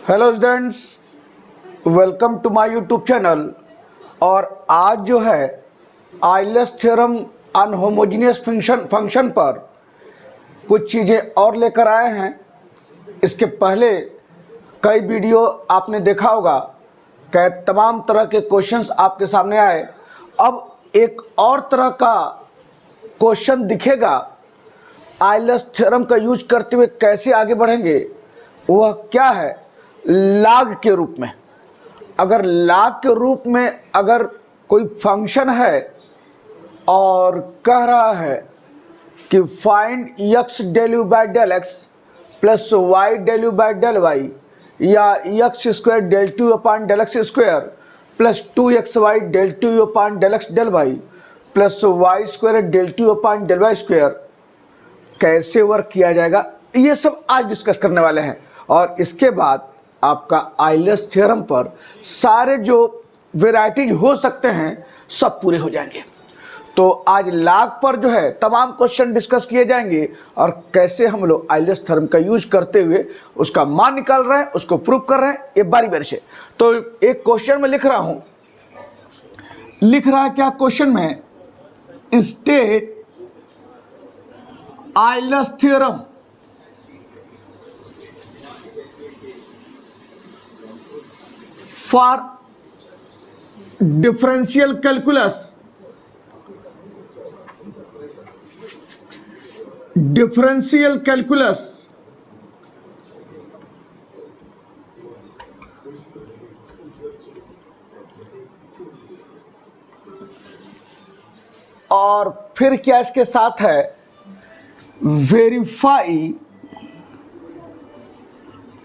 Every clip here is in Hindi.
Hello students, welcome to my YouTube channel. और आज जो है Euler's theorem on homogeneous function पर कुछ चीज़ें और लेकर आए हैं। इसके पहले कई वीडियो आपने देखा होगा कि तमाम तरह के क्वेश्चंस आपके सामने आए। अब एक और तरह का क्वेश्चन दिखेगा, आइलर्स थ्योरम का यूज करते हुए कैसे आगे बढ़ेंगे। वह क्या है? लॉग के रूप में। अगर लॉग के रूप में अगर कोई फंक्शन है और कह रहा है कि find x del u by del x plus y del u by del y, या x square del two upon del x square plus 2xy del two upon del x del y plus y square del two upon del y square, कैसे वर्क किया जाएगा, ये सब आज डिस्कस करने वाले हैं। और इसके बाद आपका आइलर्स थ्योरम पर सारे जो वेराइटीज हो सकते हैं सब पूरे हो जाएंगे। तो आज लॉग पर जो है तमाम क्वेश्चन डिस्कस किए जाएंगे और कैसे हम लोग आइलर्स थ्योरम का यूज करते हुए उसका मान निकाल रहे हैं, उसको प्रूव कर रहे हैं, ये बारी बारी से। तो एक क्वेश्चन में लिख रहा हूं, लिख रहा है क्या क्वेश्चन में? State Euler's theorem for differential calculus, differential calculus और फिर क्या इसके साथ है, verify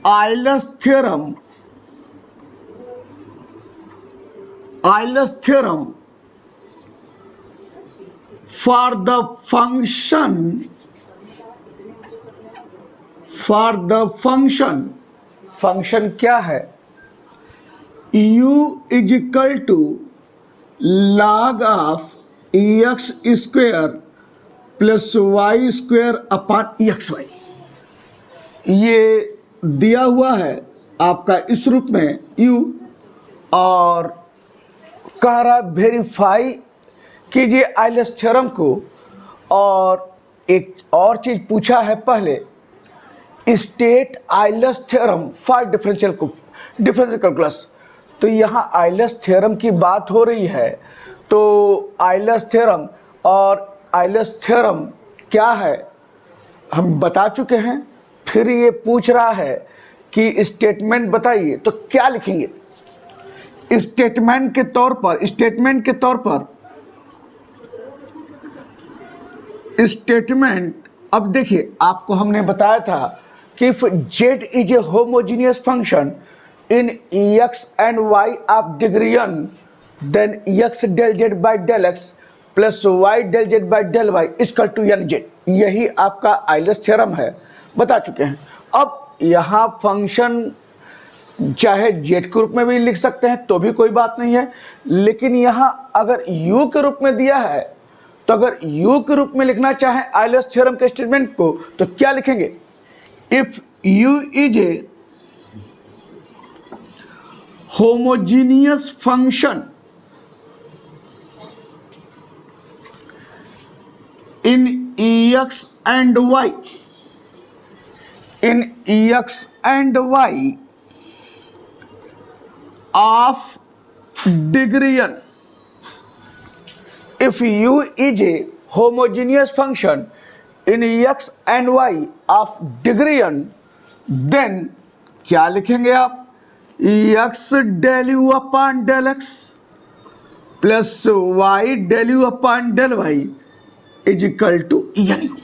Euler's theorem, Euler's theorem for the function क्या है? u is equal to log of x square plus y square upon xy। ये दिया हुआ है आपका इस रूप में u, और कह रहा वेरीफाई कीजिए आइलर्स थ्योरम को। और एक और चीज पूछा है पहले, state Euler's theorem for differential calculus. तो यहाँ आइलर्स थ्योरम की बात हो रही है। तो आइलर्स थ्योरम और आइलर्स थ्योरम क्या है हम बता चुके हैं। फिर ये पूछ रहा है कि स्टेटमेंट बताइए, तो क्या लिखेंगे? स्टेटमेंट के तौर पर स्टेटमेंट, अब देखिए आपको हमने बताया था कि if z is a homogeneous function in x and y of degree n, then x del z by del x plus y del z by del y equal to nz। यही आपका आइलर्स थ्योरम है, बता चुके हैं। अब यहाँ फंक्शन चाहे जेड के रूप में भी लिख सकते हैं तो भी कोई बात नहीं है, लेकिन यहाँ अगर यू के रूप में दिया है तो अगर यू के रूप में लिखना चाहे आइलर्स थ्योरम के स्टेटमेंट को तो क्या लिखेंगे? If u is a homogeneous function in x and y, in x and y of degree n, if u is a homogeneous function in x and y of degree n, then क्या लिखेंगे आप? x del u upon del x plus y del u upon del y is equal to n u.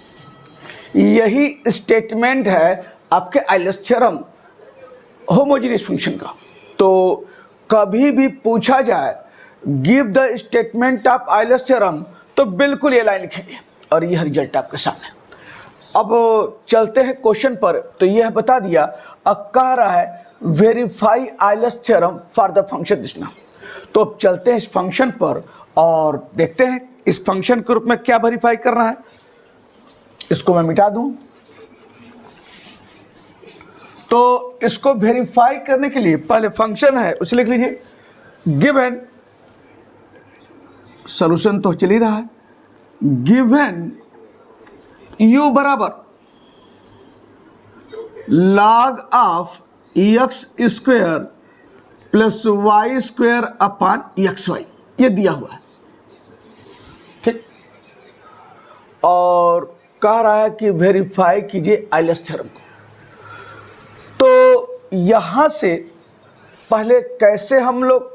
यही स्टेटमेंट है आपके आइलर्स थ्योरम होमोजेनियस फंक्शन का। तो कभी भी पूछा जाए give the statement of Euler's theorem तो बिल्कुल ये लाइन लिखेंगे और यह रिजल्ट आपके सामने। अब चलते हैं क्वेश्चन पर। तो यह बता दिया, अब कह रहा है verify Euler's theorem for the function this now. तो अब चलते हैं इस फंक्शन पर और देखते हैं इस फंक्शन के रूप में क्या वेरीफाई करना है। इसको मैं मिटा दूं तो इसको वेरीफाई करने के लिए पहले फंक्शन है उसे लिख लीजिए, गिवन, सॉल्यूशन तो चल ही रहा है, गिवन u बराबर log of x square plus y square upon x y, ये दिया हुआ है, ठीक। और कह रहा है कि वेरीफाई कीजिए आइलर्स थ्योरम को। तो यहां से पहले कैसे हम लोग,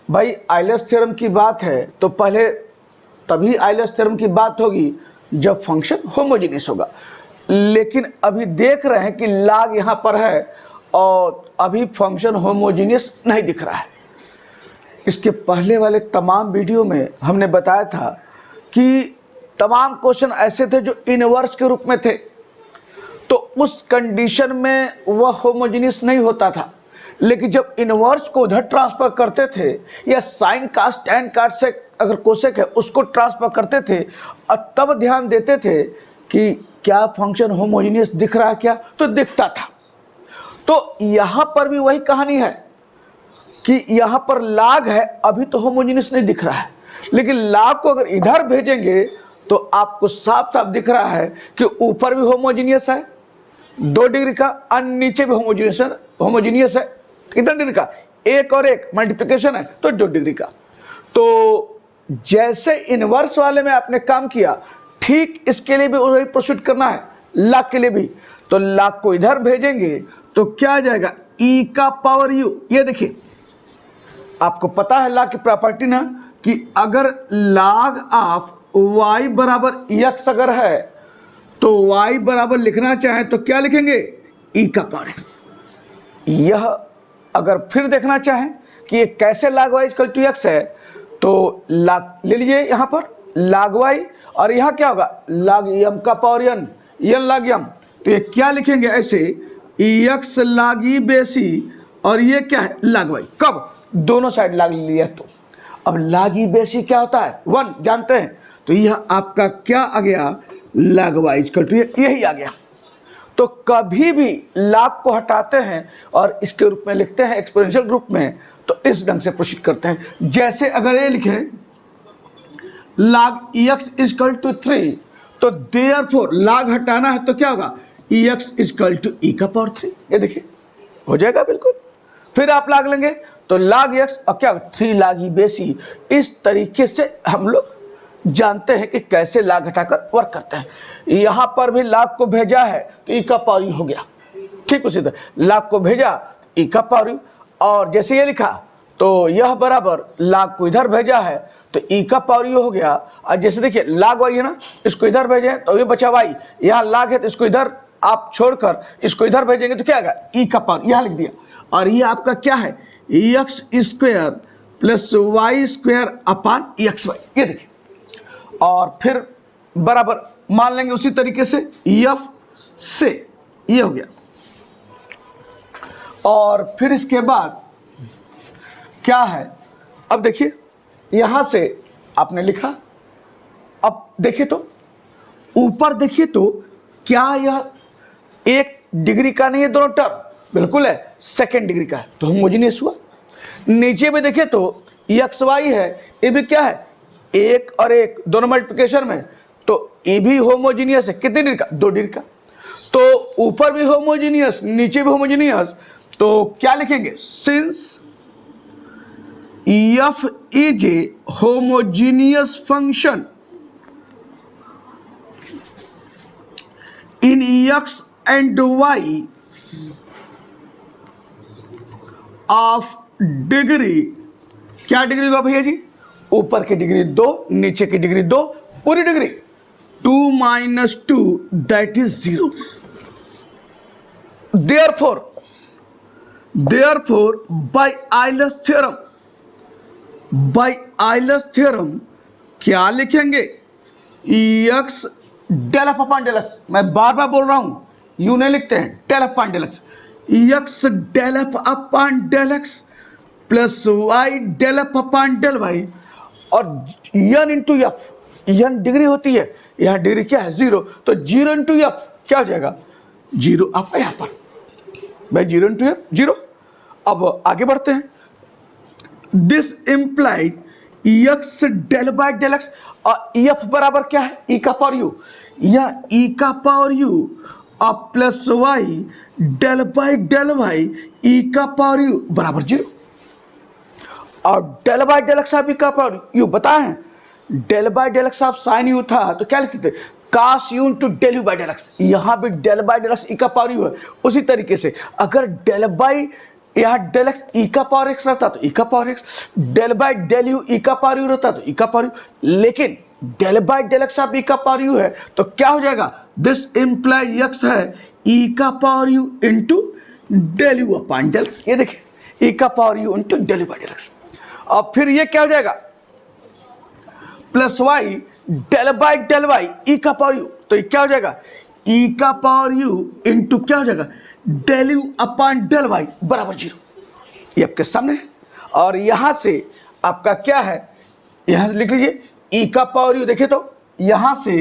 भाई आइलर्स थ्योरम की बात है तो पहले तभी आइलर्स थ्योरम की बात होगी जब फंक्शन होमोजेनियस होगा, लेकिन अभी देख रहे हैं कि log यहां पर है और अभी फंक्शन होमोजेनियस नहीं दिख रहा है। इसके पहले वाले तमाम वीडियो में हमने बताया था कि तमाम क्वेश्चन ऐसे थे जो इनवर्स के रूप में थे, तो उस कंडीशन में वह होमोजेनियस नहीं होता था। लेकिन जब इनवर्स को उधर ट्रांसफर करते थे या साइन कास टैन काट से अगर कोसेक है उसको ट्रांसफर करते थे और तब ध्यान देते थे कि क्या फंक्शन होमोजेनियस दिख रहा है क्या, तो दिखता था। तो यहां पर भी वही कहानी है कि यहां पर log है, अभी तो होमोजेनियस नहीं दिख रहा है, लेकिन log को अगर इधर भेजेंगे तो आपको साफ साफ दिख रहा है कि ऊपर भी होमोजेनियस है 2 डिग्री का और नीचे भी होमोजेनियस है कितना डिग्री का, 1 और 1 मल्टीप्लिकेशन है तो 2 डिग्री का। तो जैसे इनवर्स वाले में आपने काम किया, ठीक इसके लिए भी वही प्रोसीड करना है, log के लिए भी। तो log को इधर भेजेंगे तो क्या आ जाएगा, e का पावर u। ये देखिए आपको पता है log की प्रॉपर्टी ना कि अगर log ऑफ y बराबर x अगर है तो y बराबर लिखना चाहे तो क्या लिखेंगे, e का पावर x। यह अगर फिर देखना चाहें कि ये कैसे log y equal to x है तो log ले लीजिए यहाँ पर log y और यहाँ क्या होगा log m का पावर n log m। तो ये क्या लिखेंगे ऐसे, x log e बेसी और ये क्या है log y। कब दोनों साइड log लिया तो अब log e बेसी क्या होता है 1 जानते हैं, तो यह आपका क्या आ गया log y इक्वल टू यही आ गया। तो कभी भी log को हटाते हैं और इसके रूप में लिखते हैं एक्सपोनेंशियल ग्रुप में तो इस ढंग से प्रोसीड करते हैं। जैसे अगर ये लिखे log x इक्वल टू 3 तो देयरफॉर log हटाना है तो क्या होगा x इक्वल टू e का पावर 3। ये देखिए हो जाएगा बिल्कुल। फिर आप log लेंगे तो log x और क्या 3 log e बेसी। इस तरीके से हम लोग जानते हैं कि कैसे log हटाकर वर्क करते हैं। यहां पर भी log को भेजा है तो e का पावर u हो गया, ठीक उसी तरह log को भेजा e का पावर u। और जैसे ये लिखा तो यह बराबर log को इधर भेजा है तो e का पावर u हो गया। और जैसे देखिए log y है ना, इसको इधर भेजे तो ये बचा y, यहाँ log है तो इसको इधर आप छोड़कर इसको इधर भेजेंगे तो क्या आएगा e का पावर, यहाँ लिख दिया। और ये आपका क्या है x square plus y square upon x y. ये देखिए और फिर बराबर मान लेंगे उसी तरीके से एफ से, ये हो गया। और फिर इसके बाद क्या है, अब देखिए यहां से आपने लिखा, अब देखिए तो ऊपर देखिए तो क्या यह 1 डिग्री का नहीं है, दोनों टर्म बिल्कुल है 2nd डिग्री का है तो होमोजेनियस हुआ। नीचे में देखिए तो एक्स वाई है, ये भी क्या है 1 और 1 दोनों मल्टीप्लिकेशन में तो ये भी होमोजेनियस है, कितने डिग्री का 2 डिग्री का। तो ऊपर भी होमोजेनियस नीचे भी होमोजेनियस, तो क्या लिखेंगे since f is a homogeneous function in x and y of degree, क्या डिग्री होगा भैया जी, ऊपर की डिग्री 2 नीचे की डिग्री 2 पूरी degree 2 - 2 that is 0। therefore by Euler's theorem क्या लिखेंगे x del f upon del x. मैं बार बार बोल रहा हूं यू नहीं लिखते हैं, del f upon del x, x del f upon del x plus y del f upon del y और n into f, n degree होती है, यहाँ डिग्री क्या है 0, तो 0 इंटू एफ क्या हो जाएगा 0 आपका यहाँ पर। भाई 0 इंटू एफ 0। अब आगे बढ़ते हैं, this implied x del by del x, और एफ बराबर क्या है, ई का पावर यू, या ई का पावर यू और plus y del y e का पावर यू बराबर 0। और डेल बाय डेल एक्स आप ई का पावर यू बताएं, डेल बाय डेल एक्स आप साइन यू था तो क्या लिखते थे, cos u into del u by del x, यहाँ भी del by del x e का पावर यू है। उसी तरीके से अगर डेल बाय यहाँ डेल एक्स ई का पावर एक्स रहता तो ई का power x, del by del u e का पावर यू रहता तो ई का पावर यू, लेकिन डेल बाय डेल एक्स आप ई का पावर यू है तो क्या हो जाएगा, दिस इंप्लाई एक्स है ई का power u into del u upon del x. ये देखिए ई का power u into del u by del x. और फिर ये क्या हो जाएगा, plus y del y e का पावर यू, तो ये क्या हो जाएगा, ई का पावर यू इंटू क्या हो जाएगा, del u upon del y बराबर 0। ये आपके सामने है। और यहां से आपका क्या है, यहां से लिख लीजिए ई का पावर यू, देखिए तो यहां से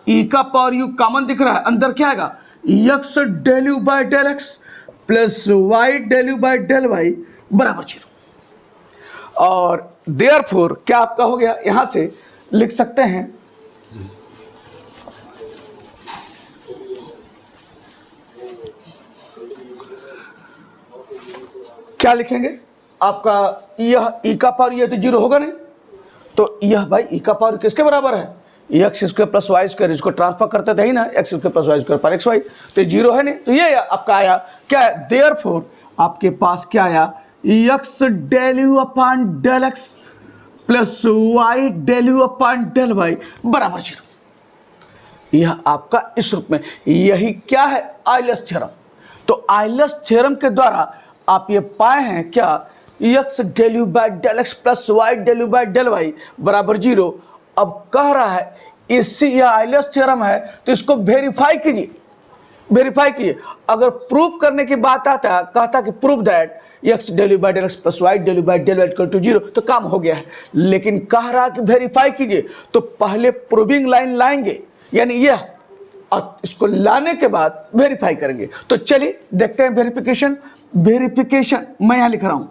ई का पावर यू कॉमन दिख रहा है, अंदर क्या आएगा, x del u by del x plus y del u by del y बराबर 0। और देयरफॉर क्या आपका हो गया, यहां से लिख सकते हैं क्या लिखेंगे, आपका यह ई का पावर यह तो 0 होगा नहीं, तो यह भाई ई का पावर किसके बराबर है, x square plus y square, इसको ट्रांसफर करते थे ही ना, x square plus y square पर एक्स वाई, तो 0 है नहीं, तो ये आपका आया क्या है, देयरफॉर आपके पास क्या आया, x del u upon del x plus y del u upon del y बराबर 0। यह आपका इस रूप में, यही क्या है, आइलर्स थ्योरम। तो आइलर्स थ्योरम के द्वारा आप ये पाए हैं क्या, x del u by del x plus y del u by del y बराबर 0। अब कह रहा है इससे यह आइलर्स थ्योरम है तो इसको वेरीफाई कीजिए, वेरीफाई कीजिए। अगर प्रूफ करने की बात आता है, कहता कि proof that x del u by del x plus y del u by del y equal to 0, तो काम हो गया है। लेकिन कह रहा कि वेरीफाई कीजिए, तो पहले प्रूविंग लाइन लाएंगे, यानी यह, और इसको लाने के बाद वेरीफाई करेंगे। तो चलिए देखते हैं वेरिफिकेशन। वेरिफिकेशन मैं यहां लिख रहा हूं,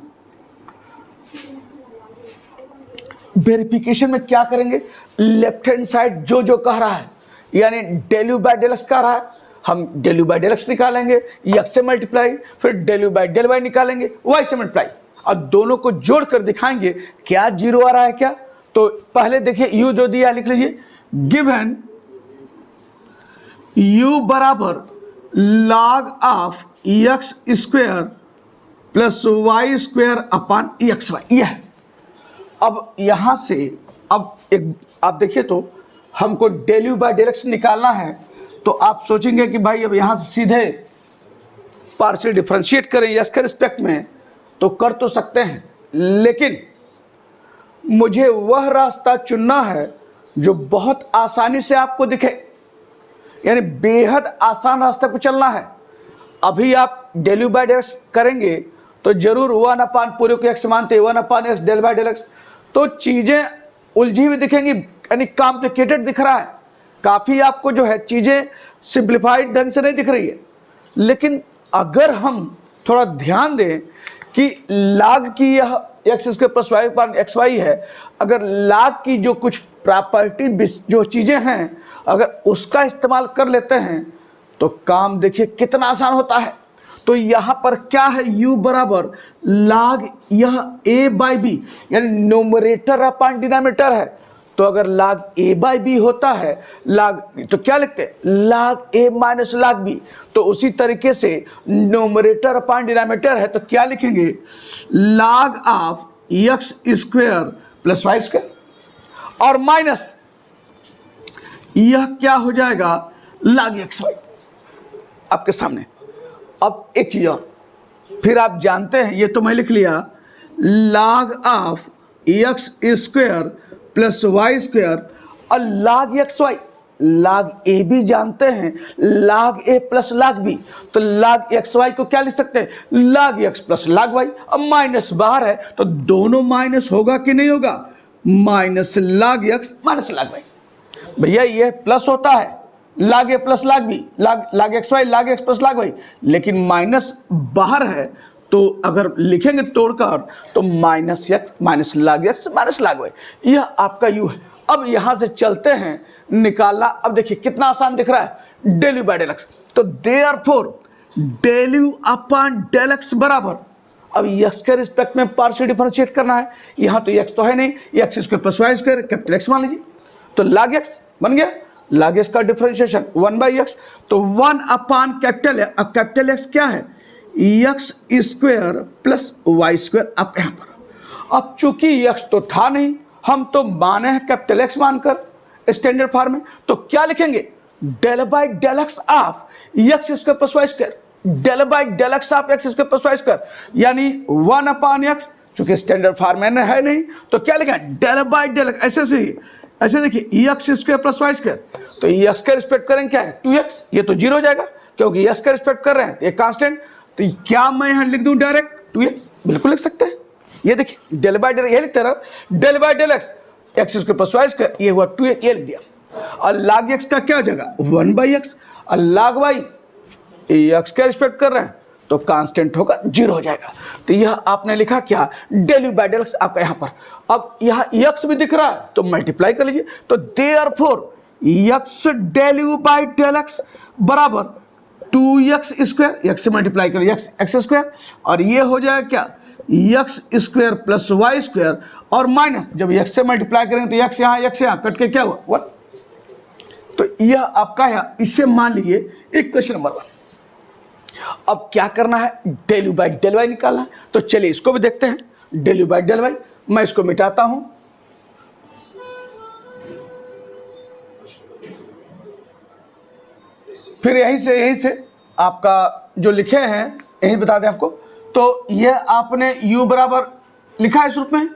वेरिफिकेशन में क्या करेंगे, लेफ्ट हैंड साइड जो जो कह रहा है, यानी del u by del x कह रहा है, हम del u by del x निकालेंगे, एक्स से मल्टीप्लाई, फिर del u by del y निकालेंगे, वाई से मल्टीप्लाई, और दोनों को जोड़कर दिखाएंगे क्या 0 आ रहा है क्या। तो पहले देखिए यू जो दिया लिख लीजिए, गिवन u बराबर log of x square plus y square upon x y, यह है। अब यहां से अब एक आप देखिए तो हमको del u by del x निकालना है, तो आप सोचेंगे कि भाई अब यहां से सीधे पार्शियल डिफरेंशिएट करें एक्स के रिस्पेक्ट में, तो कर तो सकते हैं, लेकिन मुझे वह रास्ता चुनना है जो बहुत आसानी से आपको दिखे, यानी बेहद आसान रास्ते पर चलना है। अभी आप del u by del x करेंगे तो जरूर 1 अपान पूरे को एक्स मानते 1 upon x del by del x, तो चीज़ें उलझी हुई दिखेंगी, यानी कॉम्प्लिकेटेड दिख रहा है, काफ़ी आपको जो है चीज़ें सिंप्लीफाइड ढंग से नहीं दिख रही है। लेकिन अगर हम थोड़ा ध्यान दें कि लाग की यह एक्स स्क्वायर प्लस वाई अपान एक्स वाई है, अगर लाग की जो कुछ प्रॉपर्टी जो चीज़ें हैं अगर उसका इस्तेमाल कर लेते हैं तो काम देखिए कितना आसान होता है। तो यहाँ पर क्या है, u बराबर लाग यह a बाई बी, यानी नोमरेटर अपान डिनोमिनेटर है, तो अगर लाग a बाई बी होता है लाग, तो क्या लिखते हैं, लाग a माइनस लाग b, तो उसी तरीके से नोमरेटर अपान डिनोमिनेटर है तो क्या लिखेंगे, log of x square plus y square, और माइनस यह क्या हो जाएगा, लाग एक्स वाई आपके सामने। अब एक चीज और, फिर आप जानते हैं, ये तो मैं लिख लिया, log of x square plus y square और लाग एक्स वाई, लाग ए भी जानते हैं, लाग ए प्लस लाग बी, तो लाग एक्स वाई को क्या लिख सकते हैं, लाग एक्स प्लस लाग वाई। अब माइनस बाहर है तो दोनों माइनस होगा कि नहीं होगा, माइनस लाग एक्स माइनस लाग वाई। भैया ये प्लस होता है log a plus log b, log x y, log x plus log y, लेकिन माइनस बाहर है तो अगर लिखेंगे तोड़कर तो minus x minus log x minus log y, यह आपका u है। अब यहां से चलते हैं निकालना। अब देखिए कितना आसान दिख रहा है, del u by del x. तो therefore del u upon del x बराबर, अब x के रिस्पेक्ट में पार्शियल डिफरेंशिएट करना है। यहां तो x तो है नहीं, x square plus y square capital x मान लीजिए, तो log x बन गया, log x का डिफरेंशिएशन 1/x, तो 1 अपॉन कैपिटल है। अब कैपिटल x क्या है, x square plus y square. अब यहां पर अब चूंकि x तो था नहीं, हम तो माने हैं कैपिटल x मानकर स्टैंडर्ड फॉर्म में, तो क्या लिखेंगे, del by del x of x square plus y square, del by del x of x square plus y square, यानी 1 अपॉन x, चूंकि स्टैंडर्ड फॉर्म में है नहीं तो क्या लिखा, डेल बाय डेल एक्स। ऐसे से ऐसे देखिए x square plus y square, तो x का रिस्पेक्ट करेंगे क्या है 2x, ये तो 0 हो जाएगा क्योंकि x का रिस्पेक्ट कर रहे हैं, ये कांस्टेंट। तो क्या मैं यहां लिख दूं डायरेक्ट 2x, बिल्कुल लिख सकते हैं। ये देखिए डेल बाय डेल, ये लिखते रहो del by del x, x square plus y square, ये हुआ 2x, ये लिख दिया। और log x का क्या हो जाएगा 1/x, और log y x का रिस्पेक्ट कर रहे हैं तो कांस्टेंट होगा 0 हो जाएगा। तो यह आपने लिखा क्या, del u by del x आपका यहां पर। अब यहां x भी दिख रहा है तो मल्टीप्लाई कर लीजिए, तो therefore x del u by del x बराबर 2x स्क्वायर, x से मल्टीप्लाई करिए x स्क्वायर, और ये हो जाएगा क्या, x square plus y square, और माइनस जब x से मल्टीप्लाई करेंगे तो x यहाँ कट के क्या हुआ 1। तो यह आपका है, इसे मान लीजिए इक्वेशन नंबर 1। अब क्या करना है, del u by del y निकालना है। तो चलिए इसको भी देखते हैं, del u by del y. मैं इसको मिटाता हूं, फिर यहीं से आपका जो लिखे हैं यही बता दें आपको। तो यह आपने u बराबर लिखा है इस रूप में,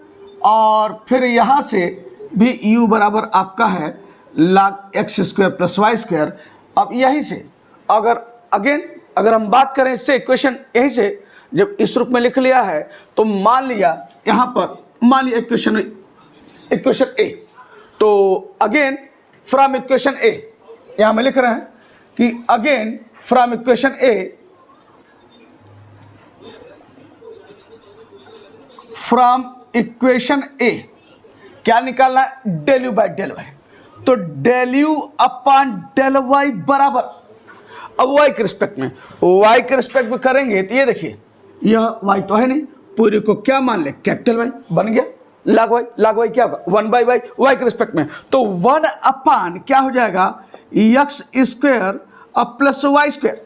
और फिर यहां से भी u बराबर आपका है log x square plus y square. अब यहीं से अगर हम बात करें इससे इक्वेशन, यहीं से जब इस रूप में लिख लिया है तो मान लिया यहां पर, मान लिया इक्वेशन ए, तो अगेन फ्रॉम इक्वेशन ए, यहां में लिख रहे हैं कि again from equation A, from equation A क्या निकालना है, del u by del y. तो del u upon del y बराबर, अब y के रिस्पेक्ट में, y के रिस्पेक्ट में करेंगे तो ये देखिए यह y तो है नहीं, पूरे को क्या मान ले कैपिटल Y बन गया, log y क्या होगा 1/y, y के रिस्पेक्ट में, तो 1 अपॉन क्या हो जाएगा x स्क्वायर अब प्लस वाई स्क्वायर।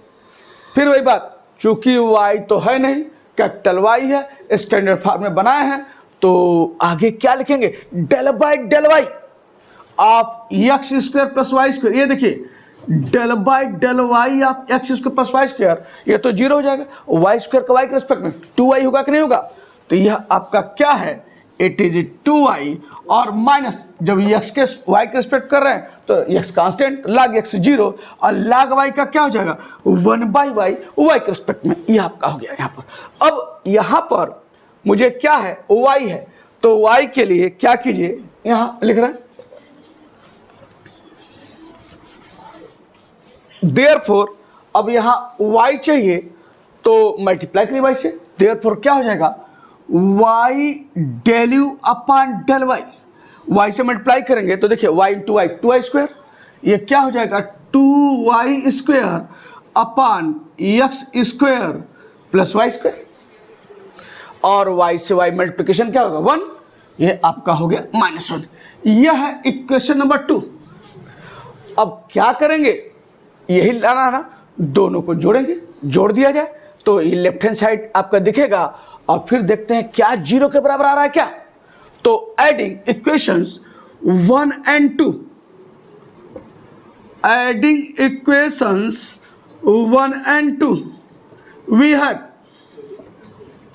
फिर वही बात, चूंकि y तो है नहीं, कैपिटल Y है, स्टैंडर्ड फॉर्म में बनाए हैं, तो आगे क्या लिखेंगे, डेल बाय डेल वाई आप x square plus y square. ये देखिए डेल बाय डेल वाई आप x square plus y square, ये तो 0 हो जाएगा, वाई स्क्वायर का y के रिस्पेक्ट में 2y होगा कि नहीं होगा। तो यह आपका क्या है, इट इज 2y, और माइनस जब x के y के रिस्पेक्ट कर रहे हैं तो x कांस्टेंट, log x 0, और log y का क्या हो जाएगा 1/y, y के रिस्पेक्ट में। यह आपका हो गया यहाँ पर। अब यहाँ पर मुझे क्या है, y है, तो y के लिए क्या कीजिए, यहाँ लिख रहे हैं देयरफॉर, अब यहां y चाहिए तो मल्टीप्लाई करिए y से, देयरफॉर क्या हो जाएगा y del u upon del y, y से मल्टीप्लाई करेंगे तो देखिए y into Y 2y square, ये क्या हो जाएगा 2y square upon x square plus y square, और y से y मल्टीप्लिकेशन क्या होगा 1, ये आपका हो गया -1। यह है इक्वेशन नंबर 2। अब क्या करेंगे, यही लाना है ना, दोनों को जोड़ेंगे, जोड़ दिया जाए तो ये लेफ्ट हैंड साइड आपका दिखेगा, और फिर देखते हैं क्या 0 के बराबर आ रहा है क्या। तो adding equations 1 and 2, adding equations 1 and 2 we have,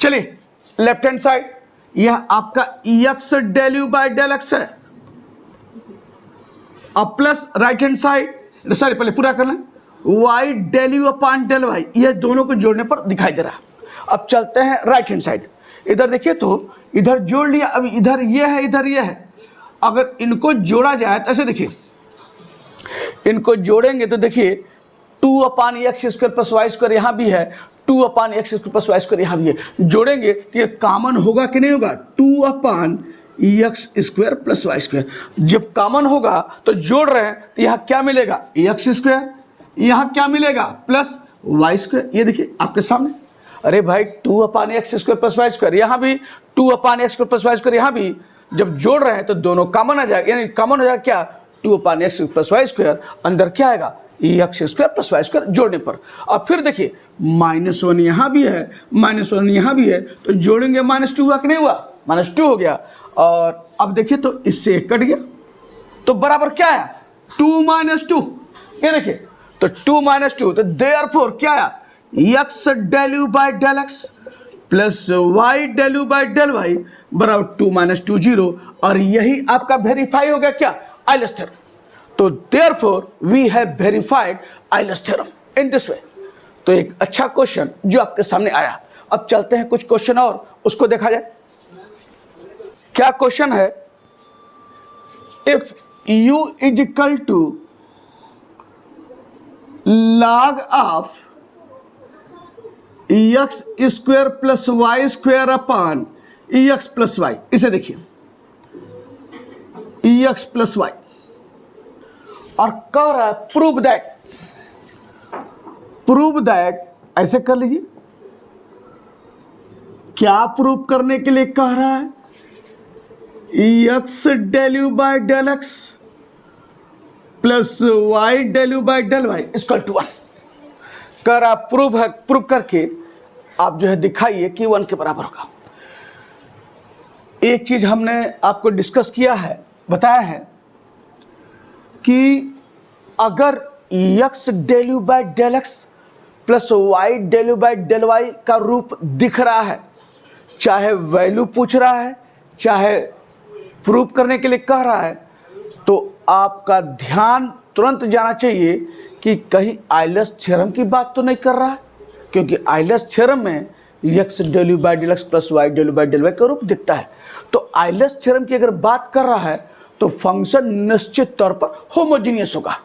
चलिए लेफ्ट हैंड साइड यह आपका x del u by del x है, अब plus right hand side, sorry पहले पूरा करना, y del u upon del y, ये दोनों को जोड़ने पर दिखाई दे रहा है। अब चलते हैं राइट हैंड साइड, इधर देखिए तो इधर जोड़ लिया, अब इधर ये है, इधर ये है, अगर इनको जोड़ा जाए तो ऐसे देखिए इनको जोड़ेंगे तो देखिए 2/x² प्लस वाई स्क्वायर यहाँ भी है, 2/x² प्लस वाई स्क्वायर यहाँ भी है। जोड़ेंगे तो ये कॉमन होगा कि नहीं होगा, 2/x² प्लस वाई स्क्वायर। जब कॉमन होगा तो जोड़ रहे हैं तो यहाँ क्या मिलेगा, x², यहाँ क्या मिलेगा प्लस वाई स्क्वायर। ये देखिए आपके सामने, अरे भाई 2/x² प्लस वाई स्क्वायर, यहाँ भी 2/x² प्लस वाई स्क्वायर, यहाँ भी जब जोड़ रहे हैं तो दोनों कॉमन आ जाएगा, यानी कॉमन हो जाएगा क्या, 2/x² प्लस वाई स्क्वायर, अंदर क्या आएगा x² प्लस वाई स्क्वायर जोड़ने पर। अब फिर देखिए -1 यहाँ भी है, -1 यहाँ भी है, तो जोड़ेंगे -2 हुआ कि नहीं हुआ, -2 हो गया। और अब देखिए तो इससे एक कट गया तो बराबर क्या है 2 - 2, ये देखिए तो 2 - 2, तो देयरफॉर क्या आया, x del u by del x plus y del u by del y बराबर 2 - 2 0, और यही आपका वेरीफाई हो गया क्या, आइलर्स थ्योरम। तो therefore we have verified Euler's theorem in this way. तो एक अच्छा क्वेश्चन जो आपके सामने आया। अब चलते हैं कुछ क्वेश्चन और उसको देखा जाए। क्या क्वेश्चन है, if u is equal to log of x² plus y square upon ex plus y, इसे देखिए ex प्लस वाई, और कह रहा है प्रूव दैट, ऐसे कर लीजिए। क्या प्रूव करने के लिए कह रहा है, x del u by del x plus y del u by del y equal to 1। कर आप प्रूव करके आप जो है दिखाइए कि 1 के बराबर होगा। एक चीज हमने आपको डिस्कस किया है, बताया है कि अगर x del u by del x plus y del u by del y का रूप दिख रहा है, चाहे वैल्यू पूछ रहा है चाहे प्रूव करने के लिए कह रहा है, तो आपका ध्यान तुरंत जाना चाहिए कि कहीं आइलर्स थ्योरम की बात तो नहीं कर रहा है, क्योंकि आइलर्स थ्योरम में x del u by del x plus y del u by del y का रूप दिखता है। तो आइलर्स थ्योरम की अगर बात कर रहा है तो फंक्शन निश्चित तौर पर होमोजीनियस होगा,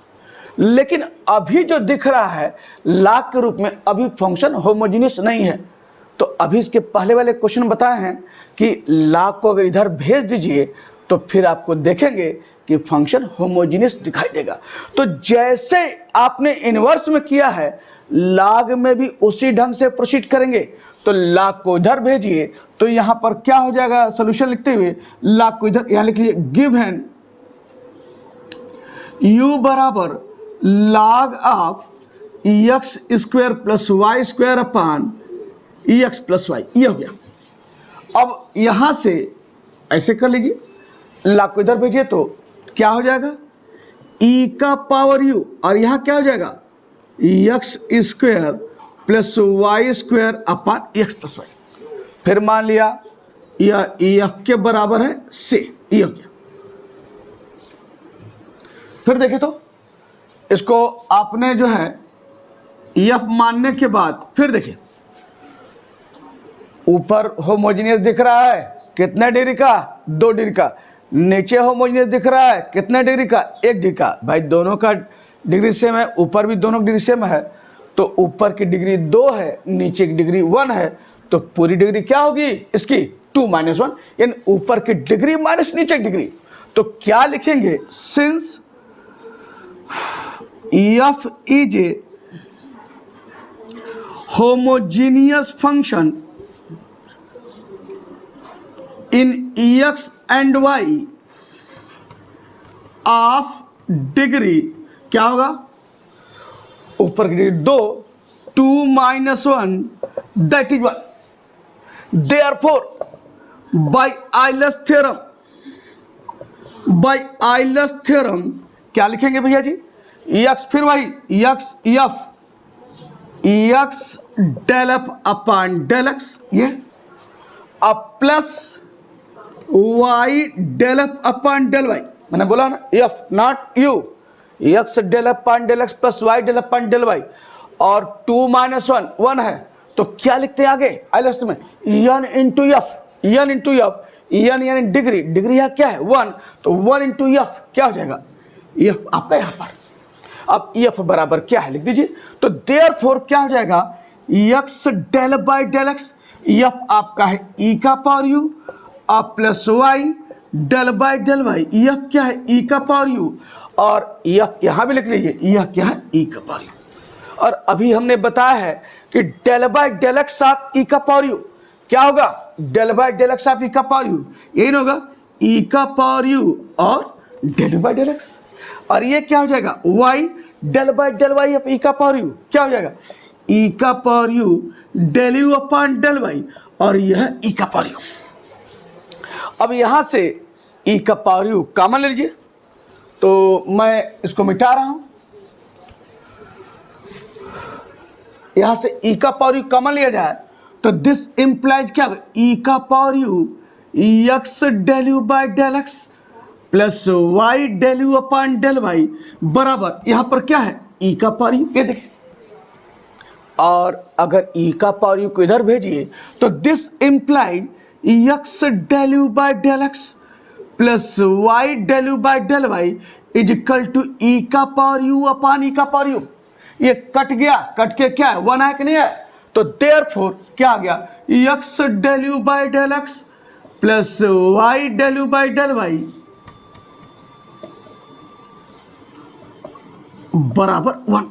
लेकिन अभी जो दिख रहा है लॉग के रूप में, अभी फंक्शन होमोजीनियस नहीं है। तो अभी इसके पहले वाले क्वेश्चन बताए हैं कि लॉग को अगर इधर भेज दीजिए तो फिर आपको देखेंगे कि फंक्शन होमोजीनियस दिखाई देगा। तो जैसे आपने इनवर्स में किया है, लॉग में भी उसी ढंग से प्रोसीड करेंगे। तो लॉग को इधर भेजिए तो यहाँ पर क्या हो जाएगा, सॉल्यूशन लिखते हुए लॉग को इधर यहाँ लिखिए, गिवन u बराबर log of x² plus y square upon ex plus y, ये हो गया। अब यहां से ऐसे कर लीजिए, लॉग को इधर भेजिए तो क्या हो जाएगा, e का पावर u, और यहां क्या हो जाएगा x² plus y square upon ex plus y. फिर मान लिया यह EF के बराबर है से, ये हो गया। फिर देखिए तो इसको आपने जो है EF मानने के बाद फिर देखिए, ऊपर होमोजीनियस दिख रहा है कितने डिग्री का, 2 डिग्री का। नीचे होमोजीनियस दिख रहा है कितने डिग्री का, 1 डिग्री का। भाई दोनों का डिग्री सेम है, ऊपर भी दोनों डिग्री सेम है, तो ऊपर की डिग्री 2 है, नीचे की डिग्री 1 है, तो पूरी डिग्री क्या होगी इसकी 2 - 1, यानी ऊपर की डिग्री माइनस नीचे की डिग्री। तो क्या लिखेंगे, since EF is a homogeneous function in ex and y of degree, क्या होगा, ऊपर की degree 2, 2 - 1 that is 1। Therefore by Euler's theorem क्या लिखेंगे भैया जी, x, फिर वही x del f upon del x, ये अब plus y del f upon del y, मैंने बोला ना f not u, x del f upon del x plus y del f upon del y, और 2 - 1 1 है, तो क्या लिखते हैं आगे आइलर्स में, n into f, n degree, degree यहाँ क्या है 1, तो 1 इंटू f क्या हो जाएगा, f आपका यहाँ पर। अब एफ बराबर क्या है लिख दीजिए। तो देयरफॉर क्या हो जाएगा, x del by del x, f आपका है ई का पावर यू अब plus y del by del y, f क्या है ई का पावर यू, और एफ यहां भी लिख लीजिए, यह क्या है ई का पावर यू। और अभी हमने बताया है कि डेल बाई डेल एक्स आप ई का पावर यू क्या होगा, डेल बाई डेल एक्स आप ई का पावर यू, यही होगा ई का पावर यू और डेल बाई डेल एक्स। और ये क्या हो जाएगा, y del by del y e का पावर यू क्या हो जाएगा, ई का power u del u upon del y, और यह ई का पावर यू। अब यहां से ई का पावर यू कॉमन ले लीजिए, तो मैं इसको मिटा रहा हूं, यहां से ई का पावर यू कॉमन लिया जाए तो दिस इंप्लाइज क्या, ई का power u x del u by del x plus y del u upon del y बराबर यहां पर क्या है ई का पावर यू, ये देखिए। और अगर ई का पावर यू को इधर भेजिए तो this implied x del u by del x plus y del u by del y is equal to e का पावर यू अपॉन ई का पावर यू। ये कट गया, कट के क्या है, वन है कि नहीं है, तो देयरफॉर क्या आ गया, x del u by del x plus y del u by del y बराबर 1।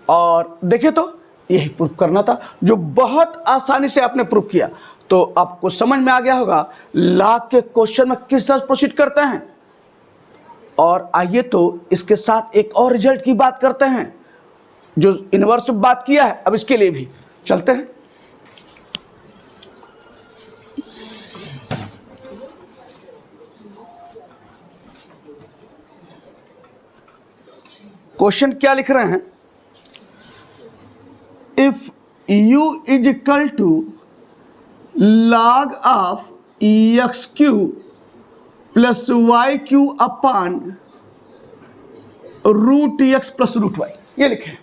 और देखिए तो यही प्रूफ करना था, जो बहुत आसानी से आपने प्रूफ किया। तो आपको समझ में आ गया होगा लॉ के क्वेश्चन में किस तरह प्रोसीड करते हैं। और आइए तो इसके साथ एक और रिजल्ट की बात करते हैं, जो इनवर्स में बात किया है, अब इसके लिए भी चलते हैं। क्वेश्चन क्या लिख रहे हैं, if u is equal to log of x cube plus y cube upon root x plus root y, ये लिखे।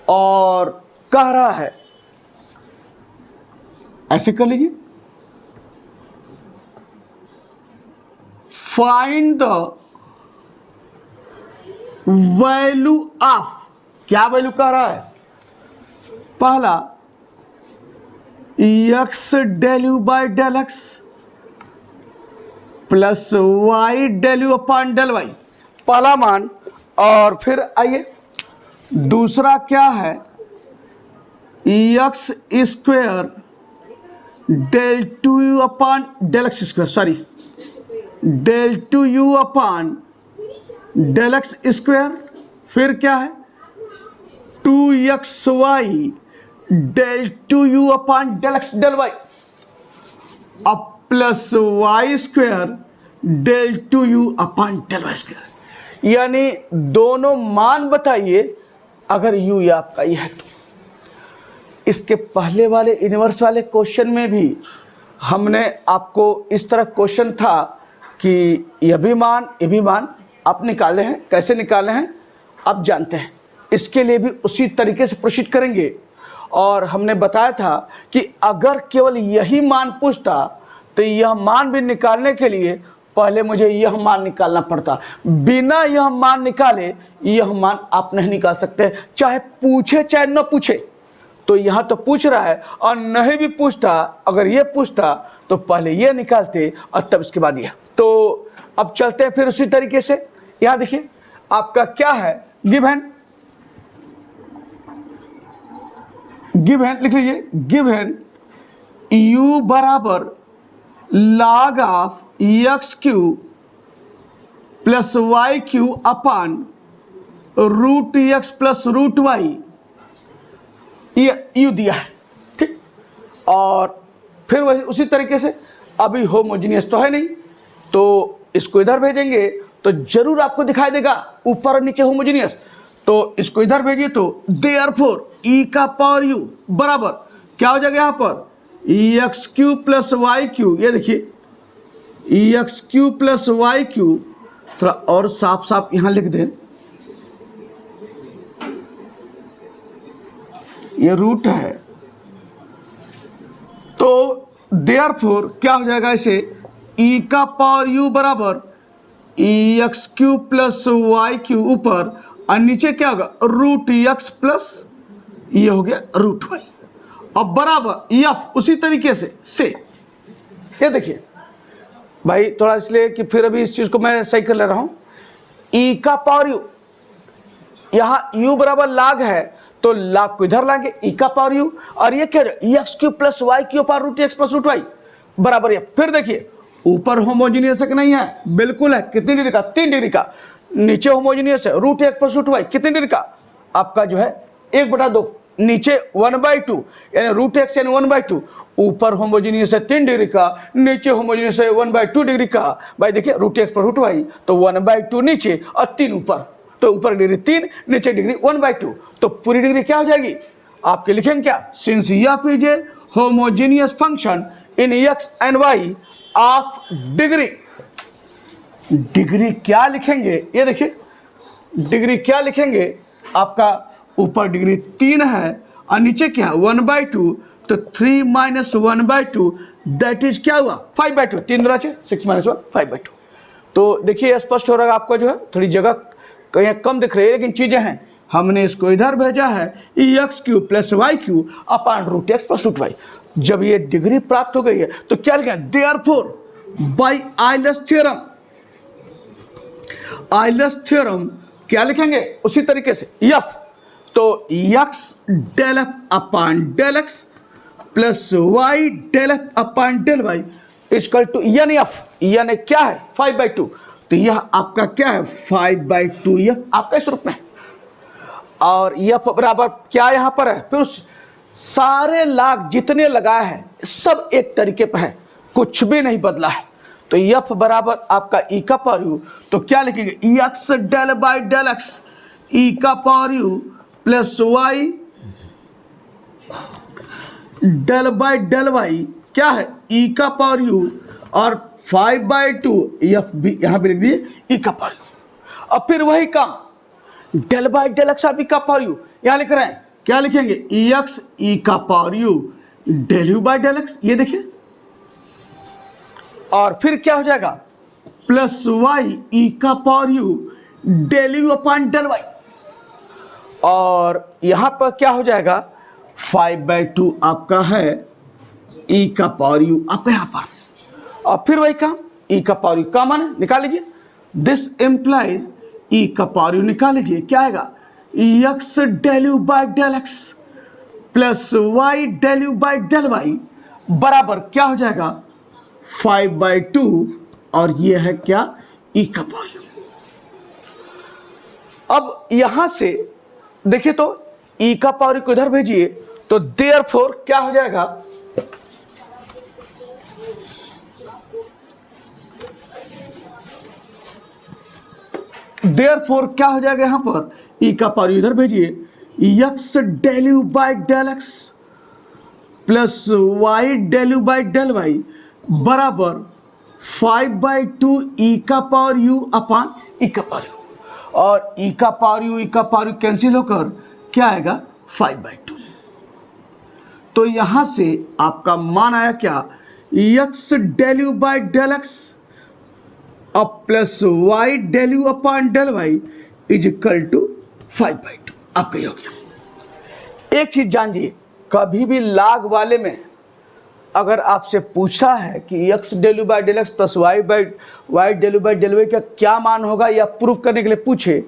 और कह रहा है ऐसे कर लीजिए, फाइंड द वैल्यू ऑफ, क्या वैल्यू कह रहा है, पहला x del u by del x plus y del u upon del y, पहला मान। और फिर आइए दूसरा क्या है, x square del two u upon del x square, sorry del two u upon del x square, फिर क्या है 2xy del two u upon del x del y, अब plus y square del two u upon del y square. यानी दोनों मान बताइए अगर यू या आपका यह है तो। इसके पहले वाले इनवर्स वाले क्वेश्चन में भी हमने आपको इस तरह क्वेश्चन था कि यह भी मान आप निकाले हैं, कैसे निकाले हैं आप जानते हैं। इसके लिए भी उसी तरीके से प्रोसीड करेंगे। और हमने बताया था कि अगर केवल यही मान पूछता तो यह मान भी निकालने के लिए पहले मुझे यह मान निकालना पड़ता। बिना यह मान निकाले यह मान आप नहीं निकाल सकते, चाहे पूछे चाहे न पूछे। तो यहाँ तो पूछ रहा है, और नहीं भी पूछता, अगर ये पूछता तो पहले ये निकालते और तब इसके बाद यह। तो अब चलते हैं फिर उसी तरीके से। यहाँ देखिए आपका क्या है, गिवन लिख लीजिए, गिवन u बराबर log of x cube plus y cube upon root x plus root y, ये u दिया है, ठीक। और फिर वही उसी तरीके से, अभी होमोजीनियस तो है नहीं तो इसको इधर भेजेंगे तो जरूर आपको दिखाई देगा ऊपर और नीचे होमोजीनियस। तो इसको इधर भेजिए तो देयरफॉर ई का पावर यू बराबर क्या हो जाएगा, यहाँ पर x cube plus y cube, ये देखिए x cube plus y cube, थोड़ा और साफ साफ यहाँ लिख दें, ये रूट है। तो देयरफॉर क्या हो जाएगा, इसे ई का पावर यू बराबर x cube plus y cube ऊपर और नीचे क्या होगा रूट एक्स प्लस ये हो गया रूट वाई। अब बराबर एफ उसी तरीके से ये देखिए भाई, थोड़ा इसलिए कि फिर अभी इस चीज को मैं सही कर ले रहा हूं। ई का पावर यू, यहां u बराबर लाग है तो लाग को इधर लाएंगे ई का पावर यू, और ये क्या है x cube plus y cube power root x plus root y बराबर ये। फिर देखिए ऊपर होमोजीनियस है नहीं है, बिल्कुल है। कितनी डिग्री का 3 डिग्री का। नीचे होमोजीनियस है root x plus root y कितनी डिग्री का आपका जो है 1/2, नीचे 1/2 यानी रूट एक्स यानी 1/2। ऊपर होमोजीनियस है 3 डिग्री का, नीचे होमोजीनियस है 1/2 डिग्री का। भाई देखिए रूट एक्स पर रूट वाई तो 1/2 नीचे और 3 ऊपर, तो ऊपर डिग्री 3 नीचे डिग्री 1/2, तो पूरी डिग्री क्या हो जाएगी आपके लिखेंगे क्या, since f is a homogeneous function in x and y of degree. Degree क्या लिखेंगे ये देखिए, डिग्री क्या लिखेंगे आपका ऊपर डिग्री 3 है और नीचे क्या है 1/2, तो 3 - 1/2 दैट इज क्या हुआ 5/2। 3 दूना 6 - 1 5/2। तो देखिए स्पष्ट हो रहा है आपका जो है, थोड़ी जगह कहीं कम दिख रही है लेकिन चीजें हैं। हमने इसको इधर भेजा है x cube plus y cube upon root x plus root y. जब ये डिग्री प्राप्त हो गई है तो क्या लिखेंगे therefore by Euler's theorem, Euler's theorem क्या लिखेंगे उसी तरीके से एफ, तो x del f upon del x plus y del f upon del y equal to n f. N क्या है 5/2, तो यह आपका क्या है 5/2 यह आपका इस रूप में। और एफ बराबर क्या यहां पर है, फिर उस सारे लाग जितने लगाए हैं सब एक तरीके पर है, कुछ भी नहीं बदला है। तो एफ बराबर आपका ई का पावर यू, तो क्या लिखेंगे x del by del x e का power u plus y del by del y क्या है ई का पावर यू, और 5/2 एफ भी यहां पे लिख दिए ई का पावर यू। अब फिर वही काम डेल बाई डेल एक्स आप ई का पावर यू यहां लिख रहे हैं, क्या लिखेंगे एक्स ई का power u del u by del x, ये देखिए। और फिर क्या हो जाएगा प्लस वाई ई का power u del u upon del y, और यहां पर क्या हो जाएगा 5/2 आपका है ई का पावर यू आपका यहां पर। और फिर वही काम ई का पावर यू कॉमन है निकाल लीजिए, दिस इंप्लाइज ई का पावर यू निकाल लीजिए, क्या आएगा x del u by del x plus y del u by del y बराबर क्या हो जाएगा 5/2, और ये है क्या ई का पावर यू। अब यहां से देखिए तो ई का पावर यू को इधर भेजिए, तो देयरफॉर क्या हो जाएगा देयरफॉर क्या हो जाएगा यहां पर ई का पावर इधर भेजिए x del u by del x plus y del u by del y बराबर 5/2 ई का पावर यू अपॉन ई का पावर यू, और ई का पावर यू कैंसिल होकर क्या आएगा 5/2। तो यहां से आपका मान आया क्या x del u by del x अब plus y del u upon del y is equal to 5/2 आपका ये हो गया। एक चीज जानिए, कभी भी लाग वाले में अगर आपसे पूछा है कि x del u by del x plus y del u by del y का क्या मान होगा या प्रूव करने के लिए पूछे,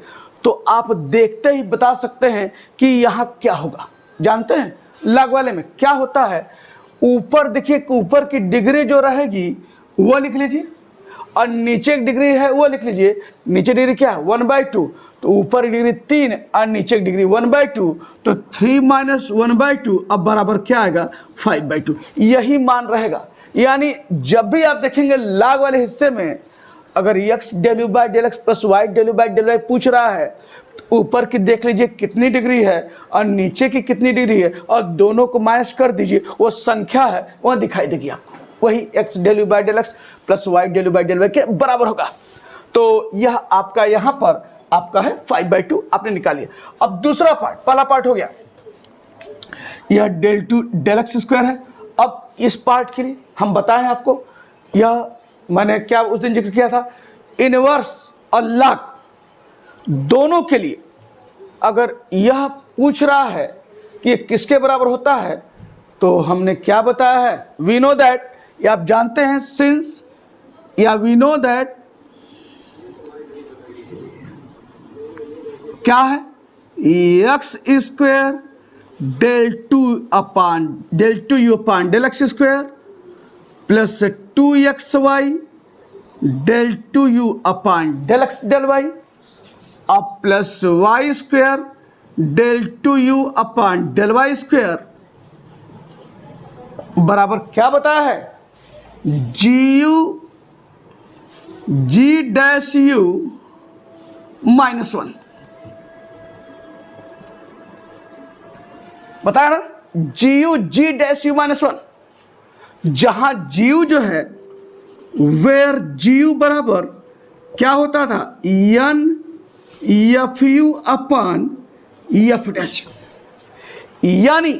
तो आप देखते ही बता सकते हैं कि यहाँ क्या होगा। जानते हैं लाग वाले में क्या होता है, ऊपर देखिए ऊपर की डिग्री जो रहेगी वो लिख लीजिए, और नीचे की डिग्री है वो लिख लीजिए। नीचे डिग्री क्या है 1/2, तो ऊपर डिग्री 3 और नीचे की डिग्री 1/2, तो 3 - 1/2 अब बराबर क्या आएगा 5/2, यही मान रहेगा। यानी जब भी आप देखेंगे लाग वाले हिस्से में अगर x del u by del x plus y del u by del y पूछ रहा है, तो ऊपर की देख लीजिए कितनी डिग्री है और नीचे की कितनी डिग्री है, और दोनों को माइनस कर दीजिए, वो संख्या है वह दिखाई देगी आपको, वही x del u by del x plus y del u by del y के बराबर होगा। तो यह आपका यहाँ पर आपका है 5/2 आपने निकालिए। अब दूसरा पार्ट, पहला पार्ट हो गया यह डेल एक्स स्क्वायर है। अब इस पार्ट के लिए हम बताएं आपको, यह मैंने क्या उस दिन जिक्र किया था, इनवर्स और लॉग दोनों के लिए अगर यह पूछ रहा है कि ये किसके बराबर होता है, तो हमने क्या बताया है, वी नो दैट, या आप जानते हैं सिंस, या वी नो दैट क्या है, x square del two u upon del x square plus 2xy del two u upon del x del y अब plus y square del two u upon del y square बराबर क्या बताया है, जी डैश यू -1 बताया ना, जी डैश यू -1, जहां जीयू जो है वेयर जीयू बराबर क्या होता था, n f u upon f dash u, यानी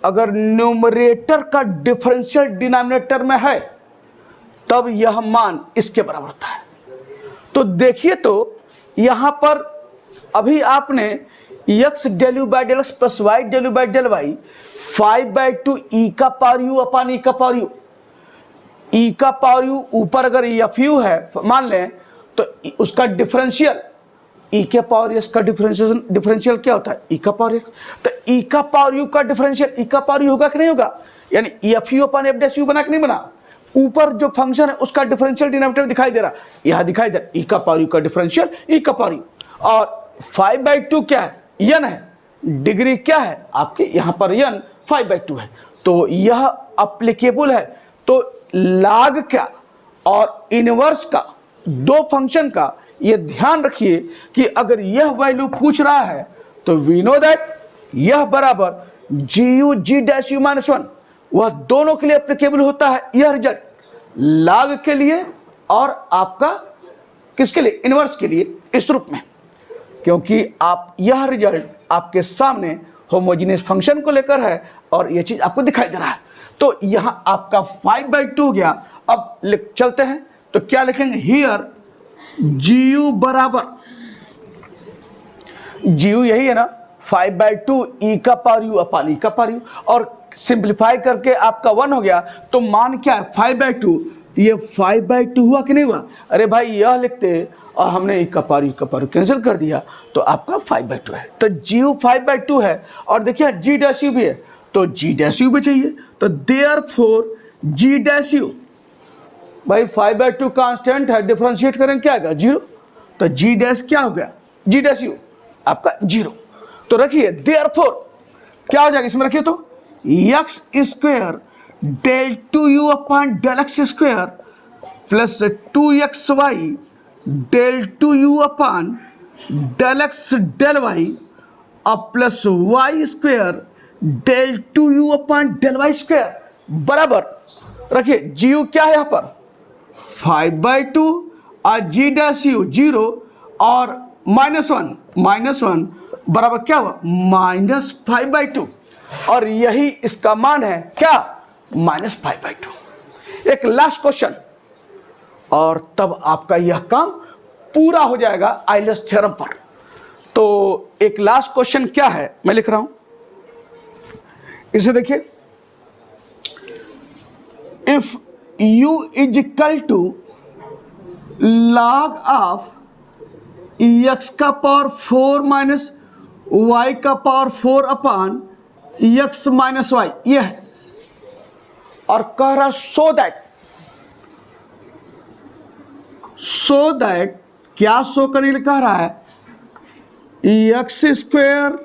अगर न्यूमरेटर का डिफरेंशियल डिनोमिनेटर में है तब यह मान इसके बराबर होता है। तो देखिए, तो यहां पर अभी आपने x del u by del x plus y del u by del y 5/2 e का पावर यू अपान ई का पावर यू, ई का पावर यू ऊपर अगर एफ यू है मान लें तो उसका डिफरेंशियल ई के पावर एक्स का डिफरेंशियल क्या होता है, ई का पावर एक्स, तो ई का पावर यू का डिफरेंशियल ई का पावर यू होगा कि नहीं होगा, यानी F u upon f dash you बना कि नहीं बना, ऊपर जो फंक्शन है उसका डिफरेंशियल डिनोमिनेटर दिखाई दे रहा, यहां दिखाई दे रहा ई का पावर यू का डिफरेंशियल ई का पावर यू, और 5/2 क्या है, एन है, डिग्री क्या है आपके यहां पर एन 5/2 है, तो यह अप्लीकेबल है। तो लॉग का और इनवर्स का दो फंक्शन का ये ध्यान रखिए कि अगर यह वैल्यू पूछ रहा है तो वी नो दैट यह बराबर जी डैश यू -1, वह दोनों के लिए एप्लीकेबल होता है, यह रिजल्ट लॉग के लिए और आपका किसके लिए, इनवर्स के लिए, इस रूप में, क्योंकि आप यह रिजल्ट आपके सामने होमोजेनियस फंक्शन को लेकर है और यह चीज आपको दिखाई दे रहा है। तो यहां आपका 5/2 हो गया। अब चलते हैं तो क्या लिखेंगे, हियर जी यू बराबर, जी यू यही है ना 5/2 ई का पावर यू अपान ई का पावर यू, और सिंप्लीफाई करके आपका 1 हो गया, तो मान क्या है 5/2, ये 5/2 हुआ कि नहीं हुआ, अरे भाई यह लिखते और हमने ई का पावर कैंसिल कर दिया तो आपका 5/2 है, तो जी यू 5/2 है, और देखिए जी डैश यू भी है तो जी डैश यू भी चाहिए, तो देयरफॉर जी डैश यू, भाई 5/2 कांस्टेंट है, डिफरेंशिएट करेंगे क्या आएगा 0, तो जी डैश क्या हो गया, जी डैश यू आपका 0, तो रखिए देयरफॉर क्या हो जाएगा इसमें, रखिए तो x square del two u upon del x square plus 2xy del two u upon del x del y अब plus y square del two u upon del y square बराबर, रखिए जी यू क्या है यहाँ पर 5/2 और जी डैश यू 0 और -1 बराबर क्या हुआ -5/2, और यही इसका मान है क्या -5/2। एक लास्ट क्वेश्चन और तब आपका यह काम पूरा हो जाएगा आइलर्स थ्योरम पर। तो एक लास्ट क्वेश्चन क्या है, मैं लिख रहा हूं इसे देखिए, if u is equal to log of x का पावर 4 माइनस y का power 4 upon x minus y, यह है, और कह रहा सो दैट क्या शो करने के लिए कह रहा है, x square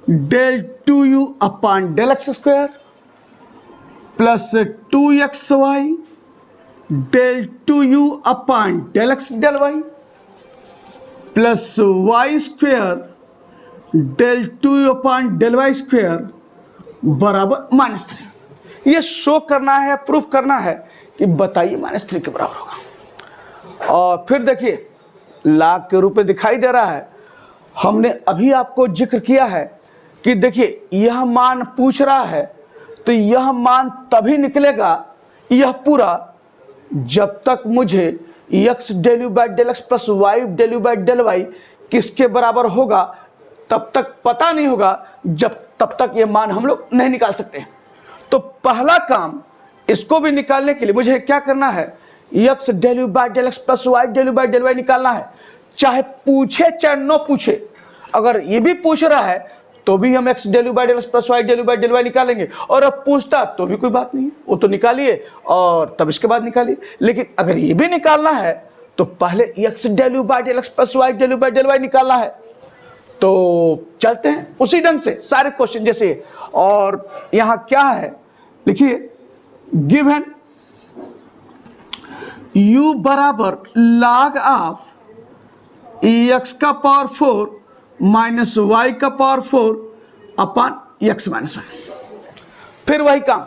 del two u upon del x square plus 2xy del two u upon del x del y plus y square del two u upon del y square बराबर -3। ये शो करना है, प्रूफ करना है कि बताइए -3 के बराबर होगा। और फिर देखिए लाग के रूप में दिखाई दे रहा है, हमने अभी आपको जिक्र किया है कि देखिए यह मान पूछ रहा है तो यह मान तभी निकलेगा यह पूरा जब तक मुझे x del u by del x plus y del u by del y किसके बराबर होगा, तब तक पता नहीं होगा जब तब तक ये मान हम लोग नहीं निकाल सकते। तो पहला काम इसको भी निकालने के लिए मुझे क्या करना है, x del u by del x plus y del u by del y निकालना है, चाहे पूछे चाहे न पूछे। अगर ये भी पूछ रहा है तो भी हम x del u by del x plus y del u by del y निकालेंगे, और अब पूछता तो भी कोई बात नहीं है, वो तो निकालिए और तब इसके बाद निकालिए। लेकिन अगर ये भी निकालना है तो पहले x del u by del x plus y del u by del y निकालना है। तो चलते हैं उसी ढंग से सारे क्वेश्चन जैसे। और यहां क्या है लिखिए, गिवन u बराबर log ऑफ x का पावर 4 माइनस वाई का power 4 upon x minus y. फिर वही काम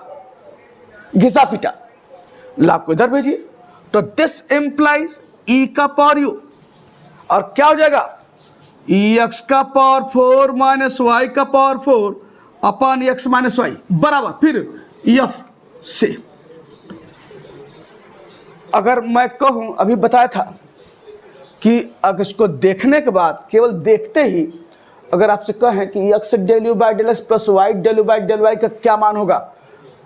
घिसा पिटा, log को इधर भेजिए, तो दिस इंप्लाइज e का पावर u, और क्या हो जाएगा x का पावर 4 माइनस वाई का power 4 upon x minus y बराबर फिर f से। अगर मैं कहूं, अभी बताया था कि अगर इसको देखने के बाद केवल देखते ही अगर आपसे कहें कि x del u by del x plus y del u by del y का क्या मान होगा,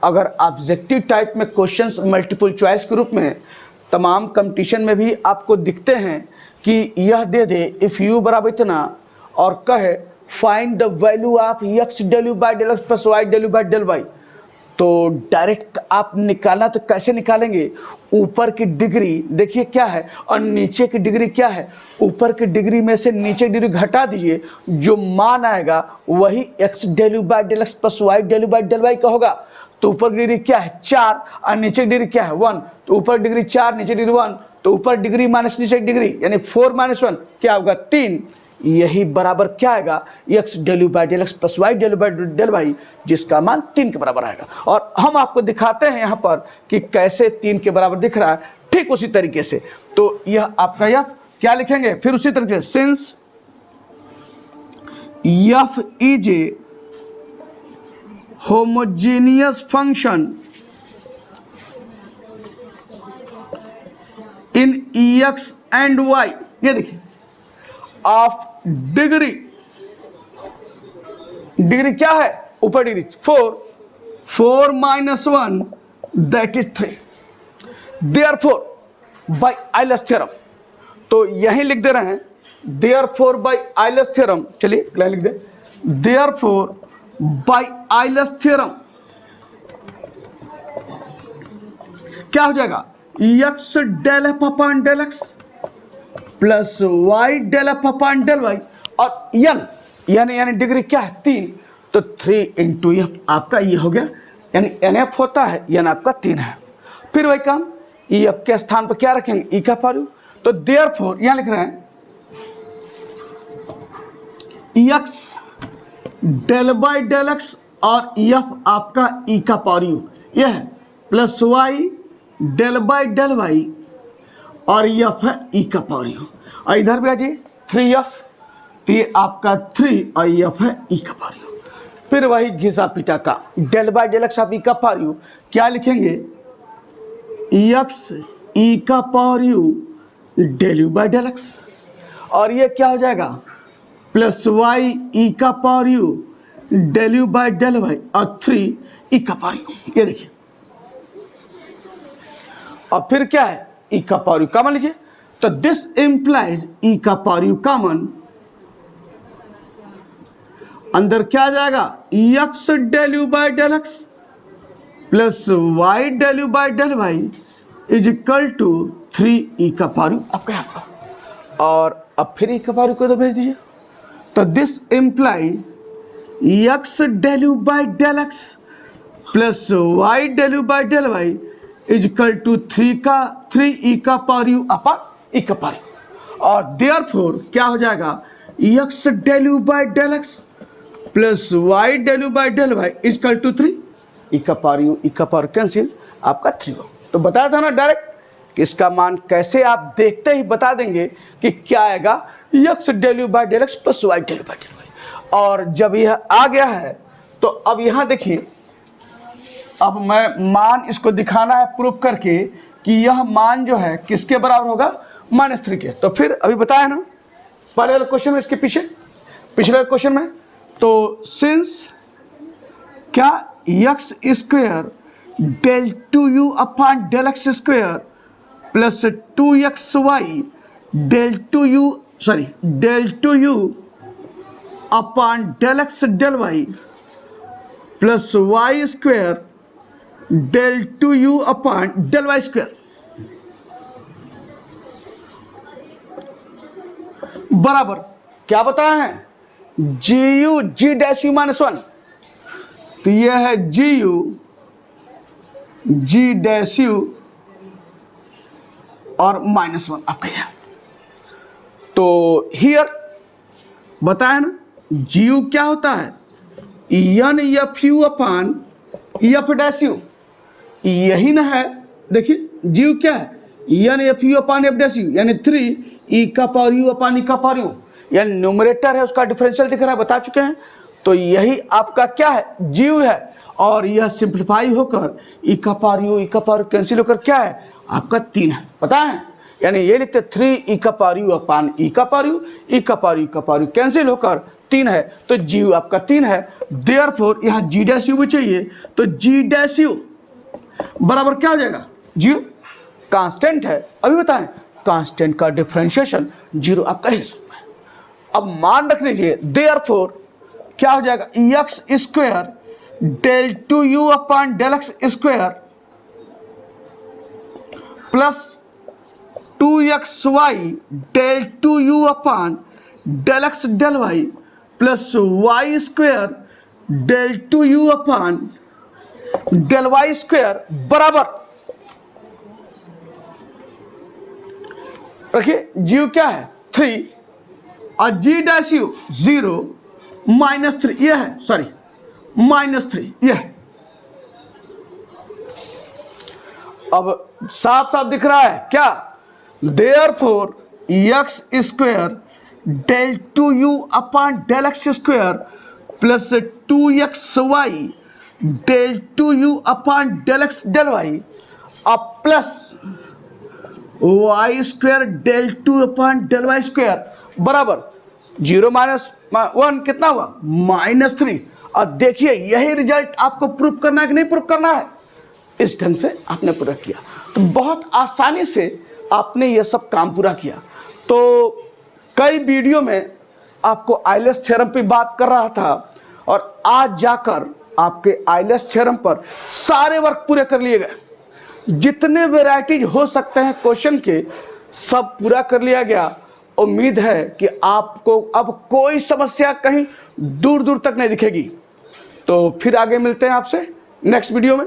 अगर ऑब्जेक्टिव टाइप में क्वेश्चंस मल्टीपल चॉइस के रूप में तमाम कंपटीशन में भी आपको दिखते हैं कि यह दे दे इफ यू बराबर इतना और कहे find the value of x del u by del x plus y del u by del y, तो डायरेक्ट आप निकालना तो कैसे निकालेंगे, ऊपर की डिग्री देखिए क्या है और नीचे की डिग्री क्या है। ऊपर की डिग्री में से नीचे की डिग्री घटा दीजिए, जो मान आएगा वही x del u by del x plus y del u by del y का होगा। तो ऊपर की डिग्री क्या है 4 और नीचे की डिग्री क्या है 1, तो ऊपर डिग्री 4 नीचे डिग्री 1, तो ऊपर डिग्री माइनस नीचे डिग्री यानी 4 माइनस 1 क्या होगा 3। यही बराबर क्या आएगा x del u by del x plus y del u by del y, जिसका मान 3 के बराबर आएगा। और हम आपको दिखाते हैं यहाँ पर कि कैसे 3 के बराबर दिख रहा है, ठीक उसी तरीके से। तो यह आपका यह क्या लिखेंगे फिर उसी तरीके से, since f is a homogeneous function in x and y, ये देखिए ऑफ डिग्री, डिग्री क्या है ऊपर डिग्री 4 माइनस 1 that is 3, therefore by Euler's theorem. तो यही लिख दे रहे हैं देयरफॉर बाय आइलर्स थ्योरम, चलिए लाइन लिख दे, देयरफॉर बाय आइलर्स थ्योरम क्या हो जाएगा x del f upon del x plus y del f upon del y, और यानी डिग्री क्या है 3, तो 3 इंटू एफ आपका ये हो गया, यानी एन एफ होता है यानी आपका 3 है। फिर वही काम ई एफ के स्थान पर क्या रखेंगे ई का पावर, तो देयरफॉर यहां लिख रहे हैं x del by del x और एफ आपका ई का पावर यू, यह है plus y del by del y और एफ है ई का पावर यू, और इधर भी आ जाइए 3f, तो ये आपका 3 और एफ है ई का पावर यू। फिर वही घिसा पिटा का डेल बाई डेल एक्स आप ई का पावर यू क्या लिखेंगे एक्स ई का power u del u by del x, और ये क्या हो जाएगा प्लस वाई ई का power u del u by del y और 3 ई का पावर यू, ये देखिए। और फिर क्या है ई का पावर यू कॉमन लीजिए, तो दिस इंप्लाइज ई का पावर यू कॉमन, अंदर क्या आ जाएगा x del u by del x plus y del u by del y is equal to 3 e का पावर यू आपका यहाँ पर, और अब फिर ई का पावर यू को इधर भेज दीजिए, तो this imply x del u by del x plus y del u by del y is equal to 3 e का पावर यू अपॉन ई का पावर यू, और देयरफॉर क्या हो जाएगा x del u by del x plus y del u by del y is equal to 3 e का पावर यू, ई का पावर कैंसिल आपका 3। तो बताया था ना डायरेक्ट कि इसका मान कैसे आप देखते ही बता देंगे कि क्या आएगा x del u by del x plus y del u by del y. और जब यह आ गया है तो अब यहाँ देखिए, अब मैं मान इसको दिखाना है प्रूफ करके कि यह मान जो है किसके बराबर होगा -3 के। तो फिर अभी बताया ना पहले वाले क्वेश्चन में इसके पीछे पिछले क्वेश्चन में। तो सिंस क्या x square del two u upon del x square plus 2xy del two u upon del x del y plus y square del two u upon del y square बराबर क्या बताया है, g u g dash u minus 1। तो यह है g u g dash u और -1 आपका यह। तो हियर बताया ना जी यू क्या होता है, n f u upon f dash u, यही ना है। देखिए जी यू क्या है, n f u upon f dash u यानी 3 ई का पावर यू अपान ई का पावर यू, यानी न्यूमरेटर है उसका डिफरेंशियल दिख रहा है, बता चुके हैं। तो यही आपका क्या है, जी यू है, और यह सिंप्लीफाई होकर ई का पावर कैंसिल होकर क्या है आपका 3 है, पता है। यानी ये लिखते 3 ई का पावर यू अपान ई का पावर यू, ई का पावर यू कैंसिल होकर 3 है। तो जी यू आपका 3 है। देयरफॉर यहाँ जी डैश यू भी चाहिए, तो जी डैश यू बराबर क्या हो जाएगा 0, कांस्टेंट है अभी बताएं, कांस्टेंट का डिफरेंशिएशन 0 आपका ही। अब मान रख लीजिए देयरफॉर क्या हो जाएगा, x square del two u upon del x square plus 2xy del two u upon del x del y plus y square del two u upon del y square बराबर, रखिए जी यू क्या है 3 और जी डैश यू 0 -3 यह है, सॉरी -3 यह। अब साफ साफ दिख रहा है क्या, therefore x square del two u upon del x square plus 2xy del two u upon del x del y अब plus y square del two upon del y square बराबर 0 -1 कितना हुआ -3। और देखिए यही रिजल्ट आपको प्रूफ करना है कि नहीं प्रूफ करना है, इस ढंग से आपने पूरा किया। तो बहुत आसानी से आपने यह सब काम पूरा किया। तो कई वीडियो में आपको आइलेस थ्योरम पे बात कर रहा था, और आज जाकर आपके आइलेस थ्योरम पर सारे वर्क पूरे कर लिए गए, जितने वेराइटीज हो सकते हैं क्वेश्चन के सब पूरा कर लिया गया। उम्मीद है कि आपको अब कोई समस्या कहीं दूर दूर तक नहीं दिखेगी। तो फिर आगे मिलते हैं आपसे नेक्स्ट वीडियो में।